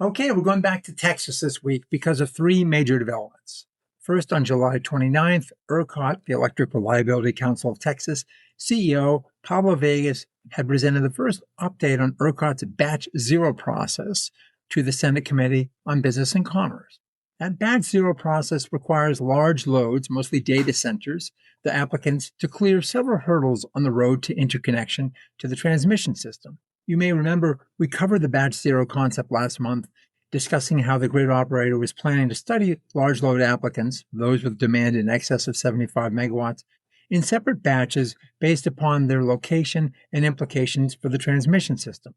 Okay, we're going back to Texas this week because of three major developments. First, on July 29th, ERCOT, the Electric Reliability Council of Texas, CEO Pablo Vegas had presented the first update on ERCOT's Batch Zero process to the Senate Committee on Business and Commerce. That Batch Zero process requires large loads, mostly data centers, the applicants to clear several hurdles on the road to interconnection to the transmission system. You may remember we covered the Batch Zero concept last month, discussing how the grid operator was planning to study large load applicants, those with demand in excess of 75 megawatts, in separate batches based upon their location and implications for the transmission system.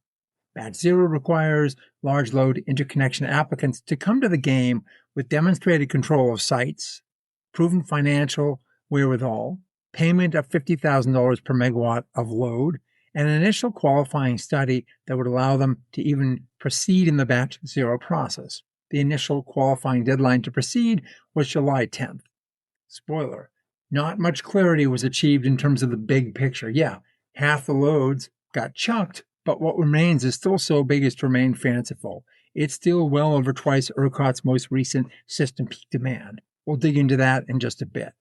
Batch Zero requires large load interconnection applicants to come to the game with demonstrated control of sites, proven financial wherewithal, payment of $50,000 per megawatt of load, and an initial qualifying study that would allow them to even proceed in the Batch Zero process. The initial qualifying deadline to proceed was July 10th. Spoiler, not much clarity was achieved in terms of the big picture. Yeah, half the loads got chucked, but what remains is still so big as to remain fanciful. It's still well over twice ERCOT's most recent system peak demand. We'll dig into that in just a bit.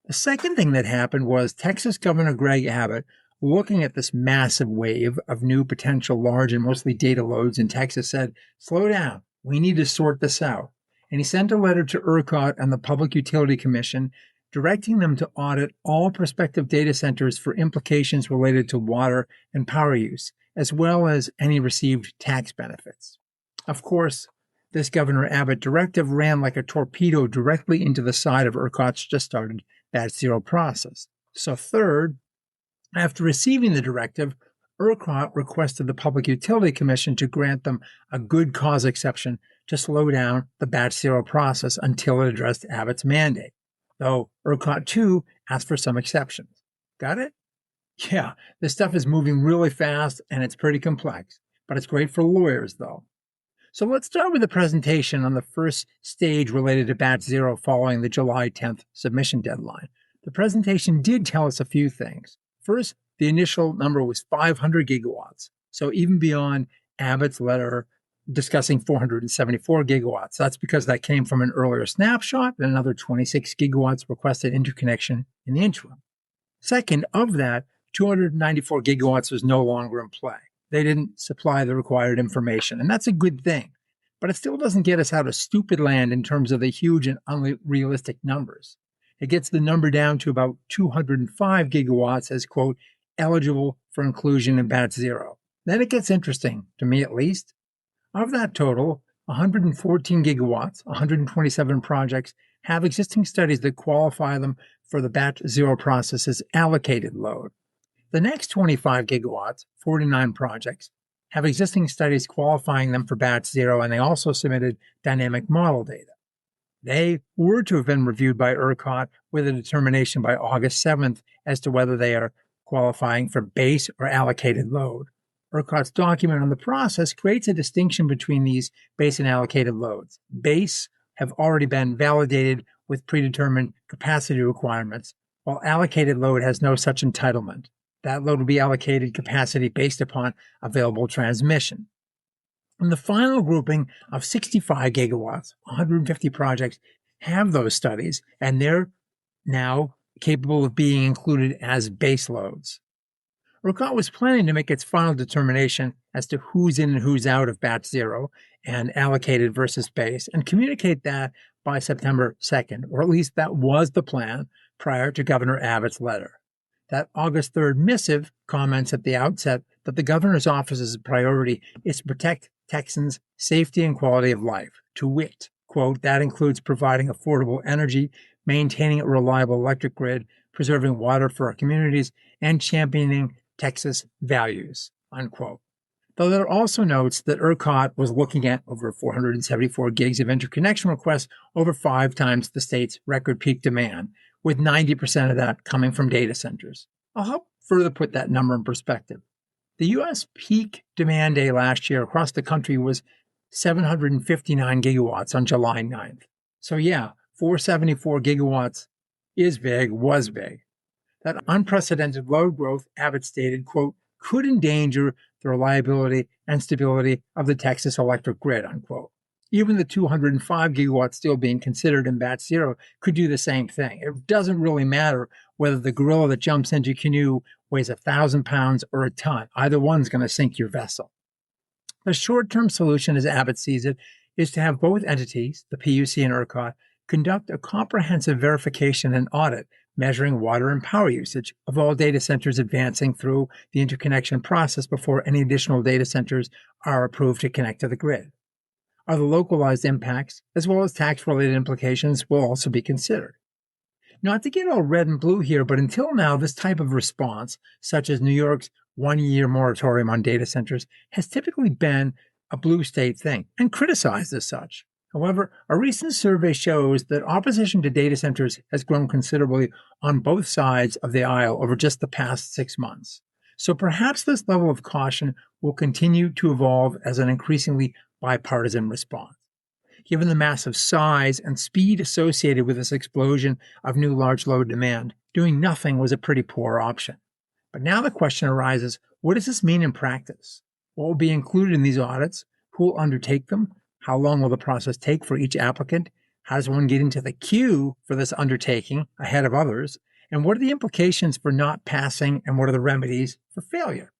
The second thing that happened was Texas Governor Greg Abbott, looking at this massive wave of new potential large and mostly data loads in Texas, said, slow down, we need to sort this out. And he sent a letter to ERCOT and the Public Utility Commission directing them to audit all prospective data centers for implications related to water and power use, as well as any received tax benefits. Of course, this Governor Abbott directive ran like a torpedo directly into the side of ERCOT's just started Batch Zero process. So third, after receiving the directive, ERCOT requested the Public Utility Commission to grant them a good cause exception to slow down the Batch Zero process until it addressed Abbott's mandate, though ERCOT too asked for some exceptions. Got it? Yeah, this stuff is moving really fast and it's pretty complex, but it's great for lawyers though. So let's start with the presentation on the first stage related to Batch Zero following the July 10th submission deadline. The presentation did tell us a few things. First, the initial number was 500 gigawatts, so even beyond Abbott's letter discussing 474 gigawatts. That's because that came from an earlier snapshot, and another 26 gigawatts requested interconnection in the interim. Second, of that, 294 gigawatts was no longer in play. They didn't supply the required information, and that's a good thing. But it still doesn't get us out of stupid land in terms of the huge and unrealistic numbers. It gets the number down to about 205 gigawatts as, quote, eligible for inclusion in Batch Zero. Then it gets interesting, to me at least. Of that total, 114 gigawatts, 127 projects, have existing studies that qualify them for the Batch Zero process as allocated load. The next 25 gigawatts, 49 projects, have existing studies qualifying them for Batch Zero, and they also submitted dynamic model data. They were to have been reviewed by ERCOT with a determination by August 7th as to whether they are qualifying for base or allocated load. ERCOT's document on the process creates a distinction between these base and allocated loads. Base have already been validated with predetermined capacity requirements, while allocated load has no such entitlement. That load will be allocated capacity based upon available transmission. And the final grouping of 65 gigawatts, 150 projects, have those studies, and they're now capable of being included as base loads. ERCOT was planning to make its final determination as to who's in and who's out of Batch Zero and allocated versus base, and communicate that by September 2nd, or at least that was the plan prior to Governor Abbott's letter. That August 3rd missive comments at the outset that the governor's office's priority is to protect Texans' safety and quality of life. To wit, quote, that includes providing affordable energy, maintaining a reliable electric grid, preserving water for our communities, and championing Texas values, unquote. Though there are also notes that ERCOT was looking at over 474 gigs of interconnection requests, over 5 times the state's record peak demand, with 90% of that coming from data centers. I'll help further put that number in perspective. The U.S. peak demand day last year across the country was 759 gigawatts on July 9th. So yeah, 474 gigawatts is big, was big. That unprecedented load growth, Abbott stated, quote, could endanger the reliability and stability of the Texas electric grid, unquote. Even the 205 gigawatts still being considered in batch zero could do the same thing. It doesn't really matter whether the gorilla that jumps into your canoe weighs 1,000 pounds or a ton. Either one's going to sink your vessel. The short-term solution, as Abbott sees it, is to have both entities, the PUC and ERCOT, conduct a comprehensive verification and audit measuring water and power usage of all data centers advancing through the interconnection process before any additional data centers are approved to connect to the grid. Other localized impacts, as well as tax-related implications, will also be considered. Not to get all red and blue here, but until now, this type of response, such as New York's one-year moratorium on data centers, has typically been a blue state thing and criticized as such. However, a recent survey shows that opposition to data centers has grown considerably on both sides of the aisle over just the past 6 months. So perhaps this level of caution will continue to evolve as an increasingly bipartisan response. Given the massive size and speed associated with this explosion of new large load demand, doing nothing was a pretty poor option. But now the question arises, what does this mean in practice? What will be included in these audits? Who will undertake them? How long will the process take for each applicant? How does one get into the queue for this undertaking ahead of others? And what are the implications for not passing, and what are the remedies for failure?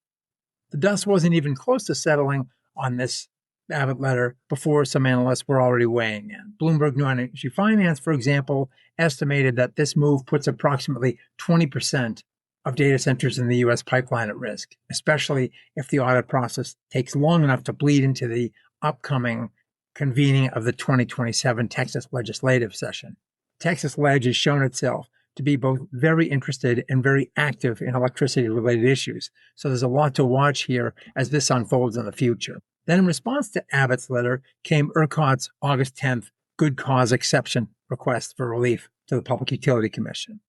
The dust wasn't even close to settling on this Abbott letter before some analysts were already weighing in. Bloomberg New Energy Finance, for example, estimated that this move puts approximately 20% of data centers in the U.S. pipeline at risk, especially if the audit process takes long enough to bleed into the upcoming convening of the 2027 Texas legislative session. Texas Leg has shown itself to be both very interested and very active in electricity-related issues, so there's a lot to watch here as this unfolds in the future. Then in response to Abbott's letter came ERCOT's August 10th good cause exception request for relief to the Public Utility Commission.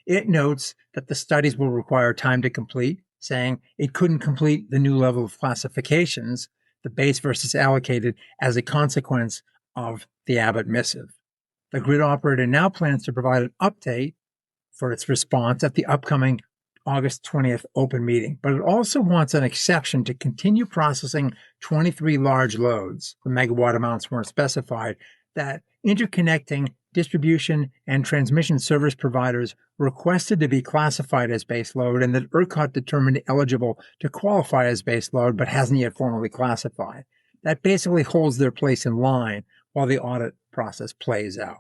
It notes that the studies will require time to complete, saying it couldn't complete the new level of classifications, the base versus allocated, as a consequence of the Abbott missive. The grid operator now plans to provide an update for its response at the upcoming August 20th open meeting, but it also wants an exception to continue processing 23 large loads, the megawatt amounts weren't specified, that interconnecting distribution and transmission service providers requested to be classified as base load, and that ERCOT determined eligible to qualify as base load but hasn't yet formally classified. That basically holds their place in line while the audit process plays out.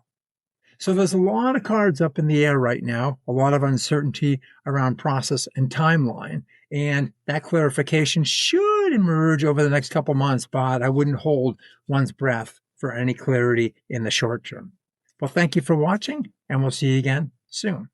So there's a lot of cards up in the air right now, a lot of uncertainty around process and timeline, and that clarification should emerge over the next couple months, but I wouldn't hold one's breath for any clarity in the short term. Well, thank you for watching, and we'll see you again soon.